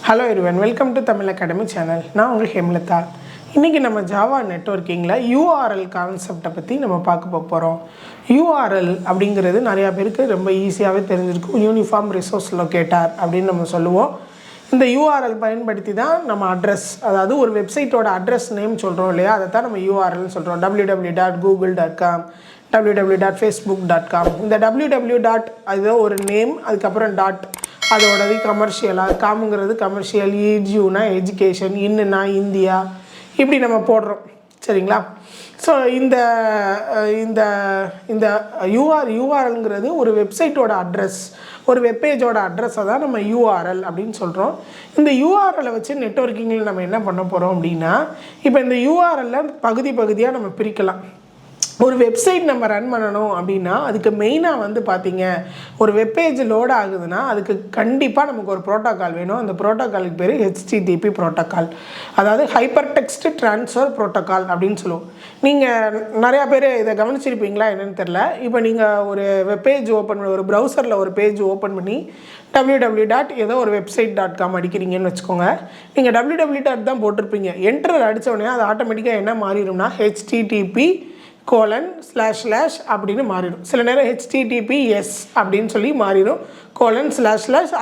Hello everyone, welcome to Tamil Academy channel. நான் உங்கள் ஹேம்லதா. இன்னைக்கு நம்ம ஜாவா நெட்வொர்க்கிங்ல URL கான்செப்ட்டை பற்றி நம்ம பார்க்க போகிறோம். URL அப்படிங்கிறது நிறையா பேருக்கு ரொம்ப ஈஸியாகவே தெரிஞ்சிருக்கும். யூனிஃபார்ம் ரிசோர்ஸ் லொக்கேட்டர் அப்படின்னு நம்ம சொல்லுவோம். இந்த URL பயன்படுத்தி தான் நம்ம அட்ரஸ், அதாவது ஒரு வெப்சைட்டோட அட்ரஸ் நேம் சொல்கிறோம் இல்லையா, அதை தான் நம்ம URL சொல்கிறோம். www.google.com, www.facebook.com. இந்த www. அது ஒரு நேம், அதுக்கப்புறம் டாட், அதோடது கமர்ஷியலாக, காமுங்கிறது கமர்ஷியல், EDUனா எஜுகேஷன், இன்னுனா இந்தியா, இப்படி நம்ம போடுறோம் சரிங்களா. ஸோ இந்த இந்த இந்த யூஆர்எல்ங்கிறது ஒரு வெப்சைட்டோட அட்ரஸ், ஒரு வெப்பேஜோட அட்ரஸை தான் நம்ம URL அப்படின்னு சொல்கிறோம். இந்த URLை வச்சு நெட்வொர்க்கிங்கில் நம்ம என்ன பண்ண போகிறோம் அப்படின்னா, இப்போ இந்த URLில் பகுதியாக நம்ம பிரிக்கலாம். ஒரு வெப்சைட் நம்ம ரன் பண்ணணும் அப்படின்னா அதுக்கு மெயினாக வந்து பார்த்திங்க, ஒரு வெப்பேஜ் லோட் ஆகுதுன்னா அதுக்கு கண்டிப்பாக நமக்கு ஒரு ப்ரோட்டோக்கால் வேணும். அந்த ப்ரோட்டோக்காலுக்கு பேர் HTTP ப்ரோட்டோக்கால், அதாவது ஹைப்பர் டெக்ஸ்ட் ட்ரான்ஸ்ஃபர் ப்ரோட்டோக்கால் அப்படின்னு சொல்லுவோம். நீங்கள் நிறையா பேர் இதை கவனிச்சிருப்பீங்களா என்னென்னு தெரில. இப்போ நீங்கள் ஒரு வெப்பேஜ் ஓப்பன் பண்ணி, ஒரு ப்ரௌசரில் ஒரு பேஜ் ஓப்பன் பண்ணி www. ஏதோ ஒரு website.com அடிக்கிறீங்கன்னு வச்சுக்கோங்க. நீங்கள் www. தான் போட்டிருப்பீங்க. என்டர் அடித்த உடனே அது ஆட்டோமேட்டிக்காக என்ன மாறிடும்னா HTTP:/ அப்படின்னு மாறிடும். சில நேரம் HTTPS அப்படின்னு சொல்லி மாறிடும், :/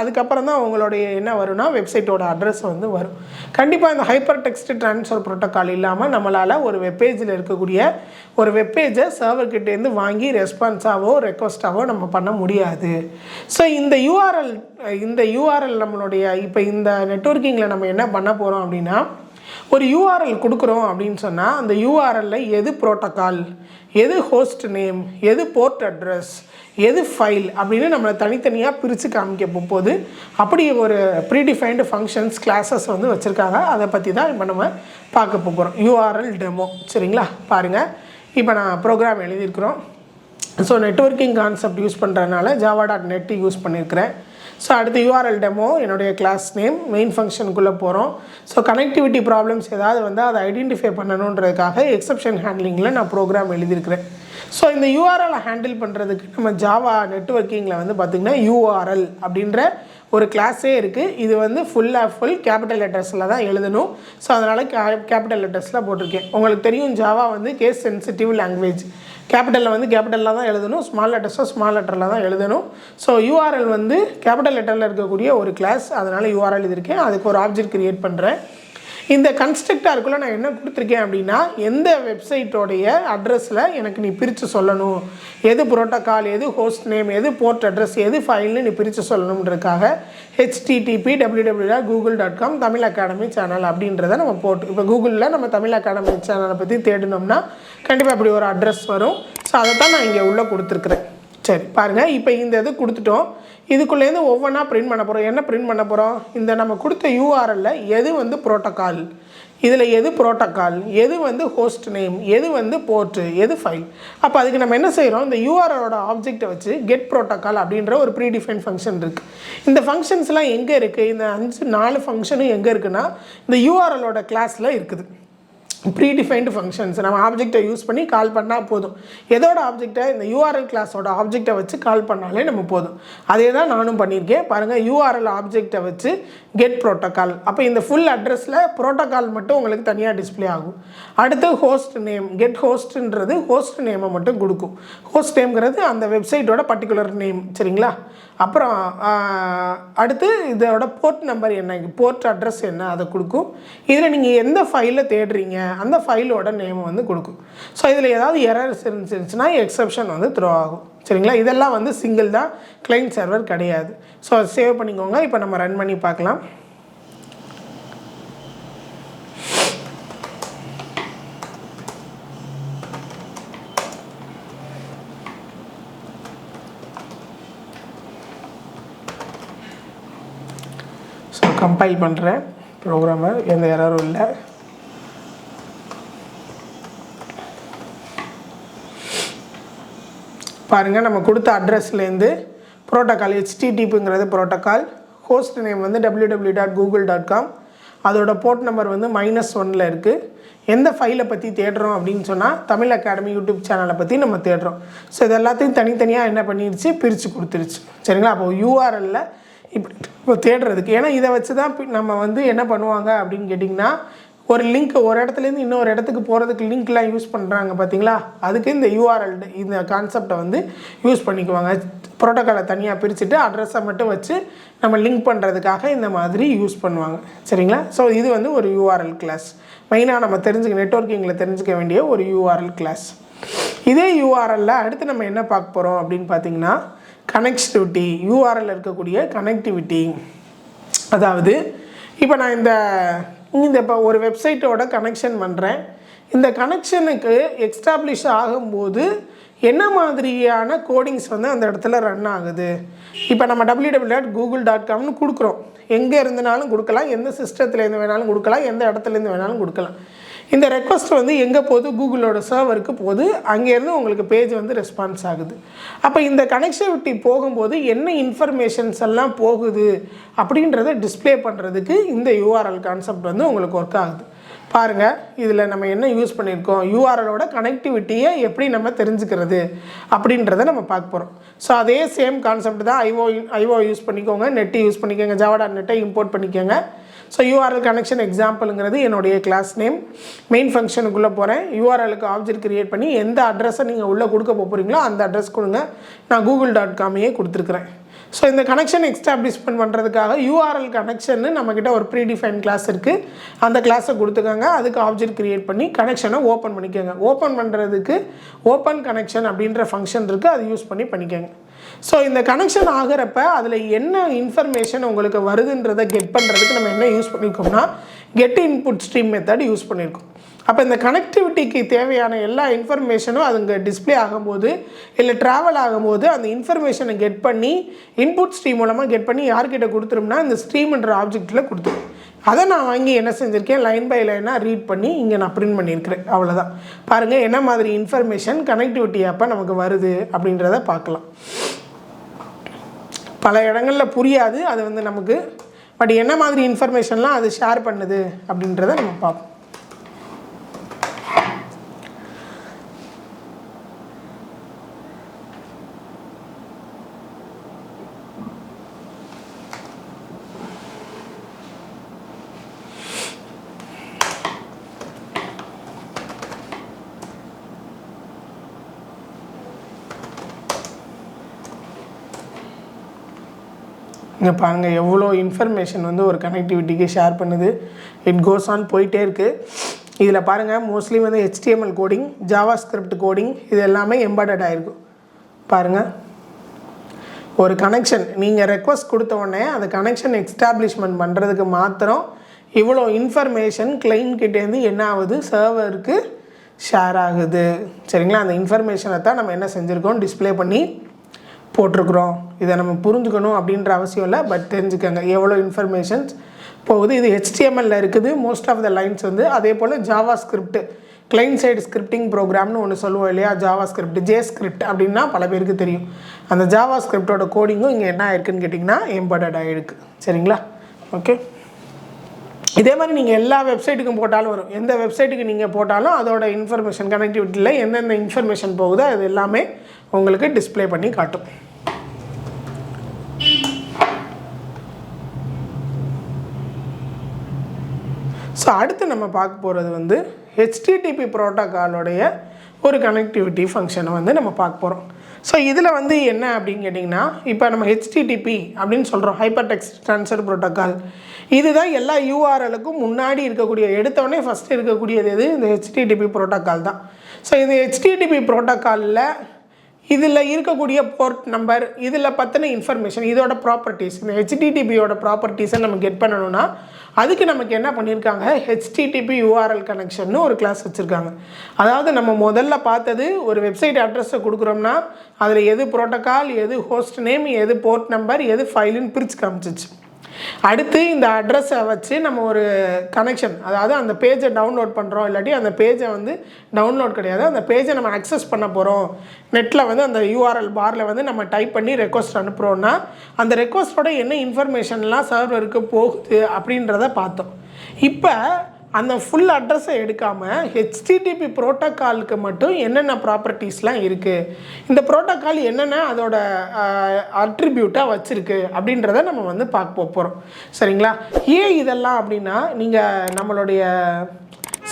அதுக்கப்புறம் தான் உங்களுடைய என்ன வரும்னா வெப்சைட்டோட அட்ரஸ் வந்து வரும். கண்டிப்பாக இந்த ஹைப்பர் டெக்ஸ்ட் ட்ரான்ஸ்ஃபர் ப்ரோட்டோக்கால் இல்லாமல் நம்மளால் ஒரு வெப்பேஜில் இருக்கக்கூடிய ஒரு வெப்பேஜை சர்வர்கிட்டேருந்து வாங்கி ரெஸ்பான்ஸாவோ ரெக்வஸ்ட்டாவோ நம்ம பண்ண முடியாது. ஸோ இந்த யூஆர்எல் நம்மளுடைய இப்போ இந்த நெட்வொர்க்கிங்கில் நம்ம என்ன பண்ண போகிறோம் அப்படின்னா, ஒரு URL கொடுக்குறோம் அப்படின்னு சொன்னால் அந்த URLில் எது ப்ரோட்டோக்கால், எது ஹோஸ்ட் நேம், எது போர்ட் அட்ரஸ், எது ஃபைல் அப்படின்னு நம்மளை தனித்தனியாக பிரித்து காமிக்க போகுது. அப்படி ஒரு ப்ரீடிஃபைன்டு ஃபங்க்ஷன்ஸ் கிளாஸஸ் வந்து வச்சுருக்காங்க. அதை பற்றி தான் இப்போ நம்ம பார்க்க போகிறோம். URL டெமோ சரிங்களா. பாருங்கள், இப்போ நான் ப்ரோக்ராம் எழுதியிருக்கிறோம். ஸோ நெட்வொர்க்கிங் கான்செப்ட் யூஸ் பண்ணுறதுனால java.net யூஸ் பண்ணியிருக்கிறேன். ஸோ அடுத்து URL டெமோ, என்னுடைய கிளாஸ் நேம், மெயின் ஃபங்க்ஷனுக்குள்ளே போகிறோம். ஸோ கனெக்டிவிட்டி ப்ராப்ளம்ஸ் ஏதாவது வந்து அதை ஐடென்டிஃபை பண்ணணுன்றதுக்காக எக்ஸப்ஷன் ஹேண்ட்லிங்கில் நான் ப்ரோக்ராம் எழுதியிருக்கிறேன். ஸோ இந்த URLை ஹேண்டில் பண்ணுறதுக்கு நம்ம ஜாவா நெட்வொர்க்கிங்கில் வந்து பார்த்திங்கன்னா URL அப்படின்ற ஒரு கிளாஸே இருக்குது. இது வந்து ஃபுல் கேபிட்டல் லெட்டர்ஸில் தான் எழுதணும். ஸோ அதனால் கேபிட்டல் லெட்டர்ஸில் போட்டிருக்கேன். உங்களுக்கு தெரியும், ஜாவா வந்து கேஸ் சென்சிட்டிவ் லாங்குவேஜ். கேபிட்டலில் வந்து கேபிட்டலில் தான் எழுதணும், ஸ்மால் லெட்டர்ஸோ ஸ்மால் லெட்டரில் தான் எழுதணும். ஸோ URL வந்து கேபிட்டல் லெட்டரில் இருக்கக்கூடிய ஒரு கிளாஸ், அதனால் URL எழுதியிருக்கேன். அதுக்கு ஒரு ஆப்ஜெக்ட் க்ரியேட் பண்ணுறேன். இந்த கன்ஸ்ட்ரக்டாருக்குள்ளே நான் என்ன கொடுத்துருக்கேன் அப்படின்னா, எந்த வெப்சைட்டோடைய அட்ரஸில் எனக்கு நீ பிரித்து சொல்லணும், எது ப்ரோட்டோக்கால், எது ஹோஸ்ட் நேம், எது போர்ட் அட்ரஸ், எது ஃபைல்னு நீ பிரித்து சொல்லணுன்றதுக்காக HTTP: www.google.com Tamil academy channel அப்படின்றத நம்ம போட்டு, இப்போ கூகுளில் நம்ம தமிழ் அகாடமி சேனலை பற்றி தேடினோம்னா கண்டிப்பாக அப்படி ஒரு அட்ரஸ் வரும். ஸோ அதை தான் நான் இங்கே உள்ளே கொடுத்துருக்குறேன். சரி பாருங்கள், இப்போ இந்த இது கொடுத்துட்டோம். இதுக்குள்ளேருந்து ஒவ்வொன்றா பிரிண்ட் பண்ண போகிறோம். என்ன பிரிண்ட் பண்ண போகிறோம், இந்த நம்ம கொடுத்த URLில் எது வந்து ப்ரோட்டோக்கால், இதில் எது ப்ரோட்டோக்கால், எது வந்து ஹோஸ்ட் நேம், எது வந்து போர்ட்டு, எது ஃபைல். அப்போ அதுக்கு நம்ம என்ன செய்கிறோம், இந்த URLோட ஆப்ஜெக்டை வச்சு கெட் ப்ரோட்டோக்கால் அப்படின்ற ஒரு ப்ரீடிஃபைன் ஃபங்க்ஷன் இருக்குது. இந்த ஃபங்க்ஷன்ஸ்லாம் எங்கே இருக்குது, இந்த 4 ஃபங்க்ஷனும் எங்கே இருக்குன்னா இந்த URLோட கிளாஸில் இருக்குது. ப்ரீடிஃபைன்டு ஃபங்க்ஷன்ஸ் நம்ம ஆப்ஜெக்டை யூஸ் பண்ணி கால் பண்ணால் போதும். எதோட ஆப்ஜெக்டை, இந்த URL கிளாஸோட ஆப்ஜெக்டை வச்சு கால் பண்ணாலே நம்ம போதும். அதே தான் நானும் பண்ணியிருக்கேன். பாருங்கள், URL ஆப்ஜெக்டை வச்சு கெட் ப்ரோட்டோக்கால். அப்போ இந்த ஃபுல் அட்ரஸில் ப்ரோட்டோக்கால் மட்டும் உங்களுக்கு தனியாக டிஸ்பிளே ஆகும். அடுத்து ஹோஸ்ட் நேம், கெட் ஹோஸ்ட்ன்றது ஹோஸ்ட் நேமை மட்டும் கொடுக்கும். ஹோஸ்ட் நேம்ங்கிறது அந்த வெப்சைட்டோட பர்டிகுலர் நேம் சரிங்களா. அப்புறம் அடுத்து இதோட போர்ட் நம்பர் என்ன, போர்ட் அட்ரஸ் என்ன, அதை கொடுக்கும். இதில் நீங்கள் எந்த ஃபைலில் தேடுறீங்க அந்த ஃபைலோட நேம் வந்து கொடுக்கும். ஸோ இதில் ஏதாவது எரர்ஸ் இருந்துச்சுன்னா எக்ஸப்ஷன் வந்து த்ரோ ஆகும் சரிங்களா. இதெல்லாம் வந்து சிங்கிள் தான், கிளைண்ட் சர்வர் கிடையாது. ஸோ அதை சேவ் பண்ணிக்கோங்க. இப்போ நம்ம ரன் பண்ணி பார்க்கலாம். ஸோ கம்பைல் பண்ணுறேன் ப்ரோக்ராமை, எந்த எரரும் இல்லை. பாருங்கள், நம்ம கொடுத்த அட்ரஸ்லேருந்து ப்ரோட்டோக்கால் HTTPங்கிறது ப்ரோட்டோக்கால், ஹோஸ்ட் நேம் வந்து www.google.com, அதோட போர்ட் நம்பர் வந்து -1 இருக்குது. எந்த ஃபைலை பற்றி தேடுறோம் அப்படின்னு சொன்னால் தமிழ் அகாடமி யூடியூப் சேனலை பற்றி நம்ம தேடுறோம். ஸோ இது எல்லாத்தையும் தனித்தனியாக என்ன பண்ணிடுச்சு, பிரித்து கொடுத்துருச்சு சரிங்களா. அப்போது URLில் இப்படி இப்போ தேடுறதுக்கு. ஏன்னா இதை வச்சு தான் நம்ம வந்து என்ன பண்ணுவாங்க அப்படின்னு கேட்டிங்கன்னா, ஒரு லிங்க் ஒரு இடத்துலேருந்து இன்னொரு இடத்துக்கு போகிறதுக்கு லிங்க்லாம் யூஸ் பண்ணுறாங்க பார்த்தீங்களா, அதுக்கு இந்த யூஆர்எல் இந்த கான்செப்டை வந்து யூஸ் பண்ணிக்குவாங்க. ப்ரோட்டோக்காலை தனியாக பிரிச்சுட்டு அட்ரஸை மட்டும் வச்சு நம்ம லிங்க் பண்ணுறதுக்காக இந்த மாதிரி யூஸ் பண்ணுவாங்க. சரிங்களா? ஸோ இது வந்து ஒரு யூஆர்எல் கிளாஸ். மெயினாக நம்ம நெட்வொர்க்கிங்கில் தெரிஞ்சுக்க வேண்டிய ஒரு யூஆர்எல் கிளாஸ். இதே யூஆர்எல்ல அடுத்து நம்ம என்ன பார்க்க போகிறோம் அப்படின்னு பார்த்தீங்கன்னா, கனெக்டிவிட்டி. யூஆர்எல் இருக்கக்கூடிய கனெக்டிவிட்டி. அதாவது இப்போ நான் இந்த இப்போ ஒரு வெப்சைட்டோட கனெக்ஷன் பண்ணுறேன். இந்த கனெக்ஷனுக்கு எக்ஸ்டாப்ளிஷ் ஆகும்போது என்ன மாதிரியான கோடிங்ஸ் வந்து அந்த இடத்துல ரன் ஆகுது. இப்போ நம்ம www.google.comனு கொடுக்குறோம். எங்கே இருந்தனாலும் கொடுக்கலாம், எந்த சிஸ்டத்துலேருந்து வேணாலும் கொடுக்கலாம், எந்த இடத்துலேருந்து வேணாலும் கொடுக்கலாம். இந்த ரெக்வஸ்ட் வந்து எங்கே போகுது, கூகுளோட சர்வருக்கு போகுது. அங்கேருந்து உங்களுக்கு பேஜ் வந்து ரெஸ்பான்ஸ் ஆகுது. அப்போ இந்த கனெக்டிவிட்டி போகும்போது என்ன இன்ஃபர்மேஷன்ஸ் எல்லாம் போகுது அப்படின்றத டிஸ்பிளே பண்ணுறதுக்கு இந்த யூஆர்எல் கான்செப்ட் வந்து உங்களுக்கு ஒர்க் ஆகுது. பாருங்கள், இதில் நம்ம என்ன யூஸ் பண்ணியிருக்கோம், யூஆர்எலோட கனெக்டிவிட்டியை எப்படி நம்ம தெரிஞ்சுக்கிறது அப்படின்றத நம்ம பார்க்க போகிறோம். ஸோ அதே சேம் கான்செப்ட் தான். ஐஓ யூஸ் பண்ணிக்கோங்க, நெட்டு யூஸ் பண்ணிக்கோங்க, ஜாவா.நெட்டை இம்போர்ட் பண்ணிக்கோங்க. ஸோ யூஆர்எல் கனெக்ஷன் எக்ஸாம்பிளுங்கிறது என்னுடைய கிளாஸ் நேம். மெயின் ஃபங்க்ஷனுக்குள்ளே போகிறேன். யூஆர்எலுக்கு ஆப்ஜெக்ட் க்ரியேட் பண்ணி எந்த அட்ரஸை நீங்கள் உள்ளே கொடுக்க போகிறீங்களோ அந்த அட்ரஸ் கொடுங்க. நான் google.comயே கொடுத்துருக்குறேன். ஸோ இந்த கனெக்ஷன் எஸ்டாப்ளிஷ்மெண்ட் பண்ணுறதுக்காக யூஆர்எல் கனெக்ஷன்னு நம்மக்கிட்ட ஒரு ப்ரீடிஃபைன் கிளாஸ் இருக்குது. அந்த கிளாஸை கொடுத்துக்கோங்க. அதுக்கு ஆப்ஜெக்ட் க்ரியேட் பண்ணி கனெக்ஷனை ஓப்பன் பண்ணிக்கோங்க. ஓப்பன் பண்ணுறதுக்கு ஓப்பன் கனெக்ஷன் அப்படின்ற ஃபங்க்ஷன் இருக்குது, அது யூஸ் பண்ணிக்கோங்க. ஸோ இந்த கனெக்ஷன் ஆகிறப்ப அதில் என்ன இன்ஃபர்மேஷன் உங்களுக்கு வருதுன்றதை கெட் பண்ணுறதுக்கு நம்ம என்ன யூஸ் பண்ணியிருக்கோம்னா, get input stream method use பண்ணியிருக்கோம். அப்போ இந்த கனெக்டிவிட்டிக்கு தேவையான எல்லா இன்ஃபர்மேஷனும் அதுங்க டிஸ்பிளே ஆகும்போது இல்லை ட்ராவல் ஆகும்போது அந்த இன்ஃபர்மேஷனை கெட் பண்ணி இன்புட் ஸ்ட்ரீம் மூலமாக கெட் பண்ணி யார்கிட்ட கொடுத்துரும்னா இந்த ஸ்ட்ரீம்ன்ற ஆப்ஜெக்டில் கொடுத்துரும். அதை நான் வாங்கி என்ன செஞ்சுருக்கேன், லைன் பை லைனாக ரீட் பண்ணி இங்கே நான் பிரிண்ட் பண்ணியிருக்கிறேன். அவ்வளோதான். பாருங்கள் என்ன மாதிரி இன்ஃபர்மேஷன் கனெக்டிவிட்டி அப்போ நமக்கு வருது அப்படின்றத பார்க்கலாம். பல இடங்களில் புரியாது அது வந்து நமக்கு, பட் என்ன மாதிரி இன்ஃபர்மேஷன்லாம் அது ஷேர் பண்ணுது அப்படின்றத நம்ம பார்ப்போம். இங்கே பாருங்கள் எவ்வளோ இன்ஃபர்மேஷன் வந்து ஒரு கனெக்டிவிட்டிக்கு ஷேர் பண்ணுது. இட் கோஸ் ஆன் போயிட்டே இருக்குது. இதில் பாருங்கள் மோஸ்ட்லி வந்து HTML coding, Java script coding இது எல்லாமே எம்பெடட் ஆகிருக்கும். பாருங்கள், ஒரு கனெக்ஷன் நீங்கள் ரெக்வஸ்ட் கொடுத்த உடனே அந்த கனெக்ஷன் எஸ்டாப்ளிஷ்மெண்ட் பண்ணுறதுக்கு மாத்திரம் இவ்வளோ இன்ஃபர்மேஷன் கிளைண்ட் கிட்டேருந்து என்ன ஆகுது, சர்வருக்கு ஷேர் ஆகுது. சரிங்களா? அந்த இன்ஃபர்மேஷனை தான் நம்ம என்ன செஞ்சுருக்கோம், டிஸ்பிளே பண்ணி போட்டிருக்கிறோம். இதை நம்ம புரிஞ்சுக்கணும் அப்படின்ற அவசியம் இல்லை, பட் தெரிஞ்சுக்கோங்க எவ்வளோ இன்ஃபர்மேஷன்ஸ் போகுது. இது HTML இருக்குது மோஸ்ட் ஆஃப் த லைன்ஸ் வந்து. அதே போல் JavaScript, client side scripting ப்ரோக்ராம்னு ஒன்று சொல்லுவோம் இல்லையா, ஜாவா ஸ்கிரிப்ட், ஜே-ஸ்கிரிப்ட் அப்படின்னா பல பேருக்கு தெரியும். அந்த ஜாவா ஸ்கிரிப்டோட கோடிங்கும் இங்கே என்ன ஆயிருக்குன்னு கேட்டிங்கன்னா எம்பெடட் ஆகிருக்கு. சரிங்களா? ஓகே. இதே மாதிரி நீங்கள் எல்லா வெப்சைட்டுக்கும் போட்டாலும் வரும். எந்த வெப்சைட்டுக்கு நீங்கள் போட்டாலும் அதோட இன்ஃபர்மேஷன் கனெக்டிவிட்டியில் எந்தெந்த இன்ஃபர்மேஷன் போகுதோ அது எல்லாமே உங்களுக்கு டிஸ்பிளே பண்ணி காட்டும். ஸோ அடுத்து நம்ம பார்க்க போகிறது வந்து HTTP ப்ரோட்டோக்காலோடைய ஒரு கனெக்டிவிட்டி ஃபங்க்ஷனை வந்து நம்ம பார்க்க போகிறோம். ஸோ இதில் வந்து என்ன அப்படின்னு கேட்டிங்கன்னா, இப்போ நம்ம HTTP அப்படின்னு சொல்கிறோம், ஹைப்பர் டெக்ஸ்ட் ட்ரான்ஸ்ஃபர் ப்ரோட்டோக்கால். இதுதான் எல்லா யூஆர்எலுக்கும் முன்னாடி இருக்கக்கூடிய, எடுத்தோடனே ஃபஸ்ட்டு இருக்கக்கூடியது எது, இந்த HTTP ப்ரோட்டோக்கால் தான். ஸோ இந்த HTTP ப்ரோட்டோக்காலில் இதில் இருக்கக்கூடிய போர்ட் நம்பர், இதில் பற்றின இன்ஃபர்மேஷன், இதோட ப்ராப்பர்ட்டிஸ், இந்த HTTPயோட ப்ராப்பர்ட்டிஸை நம்ம கெட் பண்ணணும்னா அதுக்கு நமக்கு என்ன பண்ணியிருக்காங்க, HTTP URL கனெக்ஷன்னு ஒரு கிளாஸ் வச்சுருக்காங்க. அதாவது நம்ம முதல்ல பார்த்தது ஒரு வெப்சைட் அட்ரஸை கொடுக்குறோம்னா அதில் எது ப்ரோட்டோக்கால், எது ஹோஸ்ட் நேம், எது போர்ட் நம்பர், எது ஃபைலுன்னு பிரித்து காமிச்சிச்சு. அடுத்து இந்த அட்ரஸை வச்சு நம்ம ஒரு கனெக்ஷன், அதாவது அந்த பேஜை டவுன்லோட் பண்ணுறோம், இல்லாட்டி அந்த பேஜை வந்து டவுன்லோட் கிடையாது, அந்த பேஜை நம்ம அக்சஸ் பண்ண போகிறோம். நெட்டில் வந்து அந்த URL பாரில் வந்து நம்ம டைப் பண்ணி ரெக்வஸ்ட் அனுப்புகிறோன்னா அந்த ரெக்வஸ்ட்டோட என்ன இன்ஃபர்மேஷன்லாம் சர்வருக்கு போகுது அப்படின்றத பார்த்தோம். இப்போ அந்த ஃபுல் அட்ரஸை எடுக்காமல் ஹெச்டிடிபி ப்ரோட்டோக்காலுக்கு மட்டும் என்னென்ன ப்ராப்பர்ட்டிஸ்லாம் இருக்குது, இந்த ப்ரோட்டோக்கால் என்னென்ன அதோட அட்ரிபியூட்டாக வச்சுருக்கு அப்படின்றத நம்ம வந்து பார்க்க போகிறோம். சரிங்களா? ஏன் இதெல்லாம் அப்படின்னா, நீங்கள் நம்மளுடைய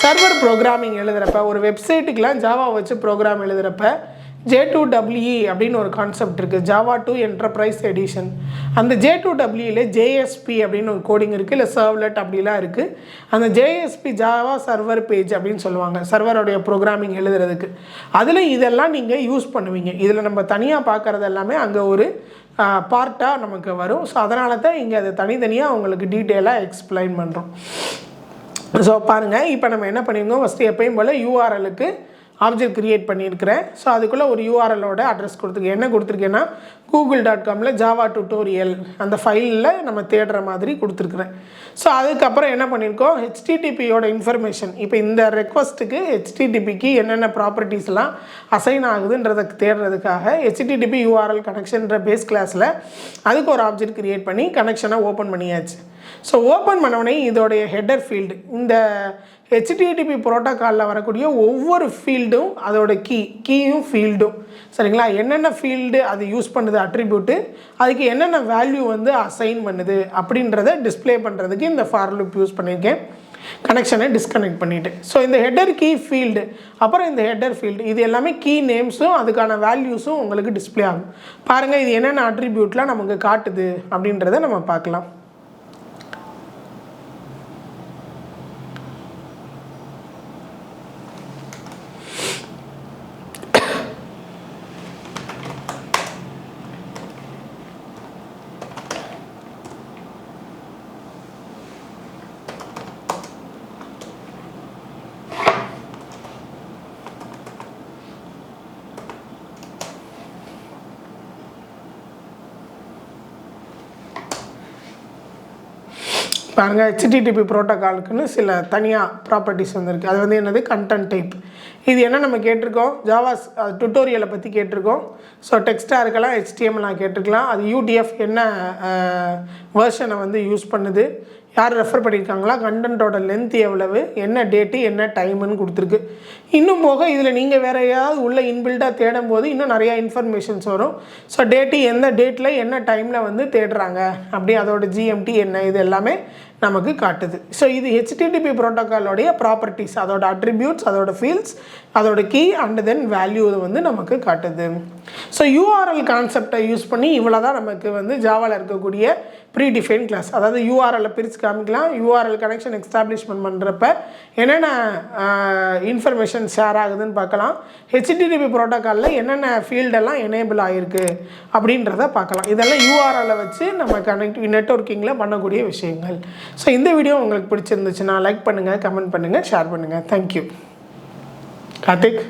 சர்வர் ப்ரோக்ராமிங் எழுதுகிறப்ப, ஒரு வெப்சைட்டுக்கெலாம் ஜாவா வச்சு ப்ரோக்ராம் எழுதுகிறப்ப J2EE அப்படின்னு ஒரு கான்செப்ட் இருக்குது, ஜாவா 2 என்டர்பிரைஸ் எடிஷன். அந்த J2EEல JSP அப்படின்னு ஒரு கோடிங் இருக்குது, இல்லை சர்வ்லெட் அப்படிலாம் இருக்குது. அந்த JSP ஜாவா சர்வர் பேஜ் அப்படின்னு சொல்லுவாங்க, சர்வருடைய ப்ரோக்ராமிங் எழுதுறதுக்கு. அதில் இதெல்லாம் நீங்கள் யூஸ் பண்ணுவீங்க. இதில் நம்ம தனியாக பார்க்குறது எல்லாமே அங்கே ஒரு பார்ட்டாக நமக்கு வரும். ஸோ அதனால தான் இங்கே அதை தனித்தனியாக உங்களுக்கு டீட்டெயிலாக எக்ஸ்பிளைன் பண்ணுறோம். ஸோ பாருங்கள், இப்போ நம்ம என்ன பண்ணியிருக்கோம், ஃபஸ்ட்டு எப்பயும் போல் யூஆர்எலுக்கு ஆப்ஜெக்ட் க்ரியேட் பண்ணியிருக்கிறேன். ஸோ அதுக்குள்ளே ஒரு யூஆர்எலோட அட்ரஸ் கொடுத்துருக்கேன். என்ன கொடுத்துருக்கேன்னா google.comல ஜாவா டுட்டோரியல் அந்த ஃபைலில் நம்ம தேடுற மாதிரி கொடுத்துருக்குறேன். ஸோ அதுக்கப்புறம் என்ன பண்ணியிருக்கோம், ஹெச்டிடிபியோட இன்ஃபர்மேஷன், இப்போ இந்த ரெக்வஸ்ட்டுக்கு ஹெச்டிடிபிக்கு என்னென்ன ப்ராப்பர்ட்டிஸ்லாம் அசைன் ஆகுதுன்றதை தேடுறதுக்காக ஹெச்டிடிபி யூஆர்எல் கனெக்ஷன்ற பேஸ் கிளாஸில் அதுக்கு ஒரு ஆப்ஜெக்ட் க்ரியேட் பண்ணி கனெக்ஷனை ஓப்பன் பண்ணியாச்சு. ஸோ ஓப்பன் பண்ணவுடனே இதோடைய ஹெட்டர் ஃபீல்டு, இந்த ஹெச்டிடிபி ப்ரோட்டோக்காலில் வரக்கூடிய ஒவ்வொரு ஃபீல்டும் அதோட கீயும் ஃபீல்டும், சரிங்களா, என்னென்ன ஃபீல்டு அது யூஸ் பண்ணுது அட்ரிபியூட்டு, அதுக்கு என்னென்ன வேல்யூ வந்து அசைன் பண்ணுது அப்படின்றத டிஸ்பிளே பண்ணுறதுக்கு இந்த ஃபார் லூப் யூஸ் பண்ணியிருக்கேன். கனெக்ஷனை டிஸ்கனெக்ட் பண்ணிவிட்டு, ஸோ இந்த ஹெட்டர் கீ ஃபீல்டு, அப்புறம் இந்த ஹெட்டர் ஃபீல்டு, இது எல்லாமே கீ நேம்ஸும் அதுக்கான வேல்யூஸும் உங்களுக்கு டிஸ்பிளே ஆகும். பாருங்கள், இது என்னென்ன அட்ரிபியூட்லாம் நமக்கு காட்டுது அப்படின்றத நம்ம பார்க்கலாம். பாருங்கள், ஹெச்டிடிபி ப்ரோட்டோக்காலுக்குன்னு சில தனியாக ப்ராப்பர்ட்டிஸ் வந்துருக்கு. அது வந்து என்னது, கண்டென்ட் டைப். இது என்ன நம்ம கேட்டிருக்கோம், ஜாவா டுட்டோரியலை பற்றி கேட்டிருக்கோம். ஸோ டெக்ஸ்ட்டாக இருக்கலாம், HTML கேட்டிருக்கலாம். அது UTF என்ன வேர்ஷனை வந்து யூஸ் பண்ணுது, யார் ரெஃபர் பண்ணியிருக்காங்களா, கண்டென்ட்டோட லென்த் எவ்வளவு, என்ன டேட்டு என்ன டைமுன்னு கொடுத்துருக்கு. இன்னும் போக இதில் நீங்கள் வேறு ஏதாவது உள்ள இன்பில்டாக தேடும் போது இன்னும் நிறையா இன்ஃபர்மேஷன்ஸ் வரும். ஸோ டேட்டு எந்த டேட்டில் என்ன டைமில் வந்து தேடுறாங்க அப்படி, அதோட GMT என்ன, இது எல்லாமே நமக்கு காட்டுது. ஸோ இது ஹெச்டிடிபி ப்ரோட்டோக்காலோடைய ப்ராப்பர்ட்டிஸ், அதோட அட்ரிபியூட்ஸ், அதோட ஃபீல்ட்ஸ், அதோட கீ அண்ட் தென் வேல்யூ வந்து நமக்கு காட்டுது. ஸோ URL கான்செப்டை யூஸ் பண்ணி இவ்வளோ தான் நமக்கு வந்து ஜாவாவில் இருக்கக்கூடிய ப்ரீடிஃபைன் கிளாஸ். அதாவது URL பிரித்து காமிக்கலாம், URL கனெக்ஷன் எஸ்டாப்ளிஷ்மெண்ட் பண்ணுறப்ப என்னென்ன இன்ஃபர்மேஷன் ஷேர் ஆகுதுன்னு பார்க்கலாம், ஹெச்டிடிபி ப்ரோட்டோக்காலில் என்னென்ன ஃபீல்டெல்லாம் எனேபிள் ஆகிருக்கு அப்படின்றத பார்க்கலாம். இதெல்லாம் URL வச்சு நம்ம நெட்வொர்க்கிங்கில் பண்ணக்கூடிய விஷயங்கள். ஸோ இந்த வீடியோ உங்களுக்கு பிடிச்சிருந்துச்சுன்னா லைக் பண்ணுங்கள், கமெண்ட் பண்ணுங்கள், ஷேர் பண்ணுங்கள். தேங்க்யூ. கார்த்திக்.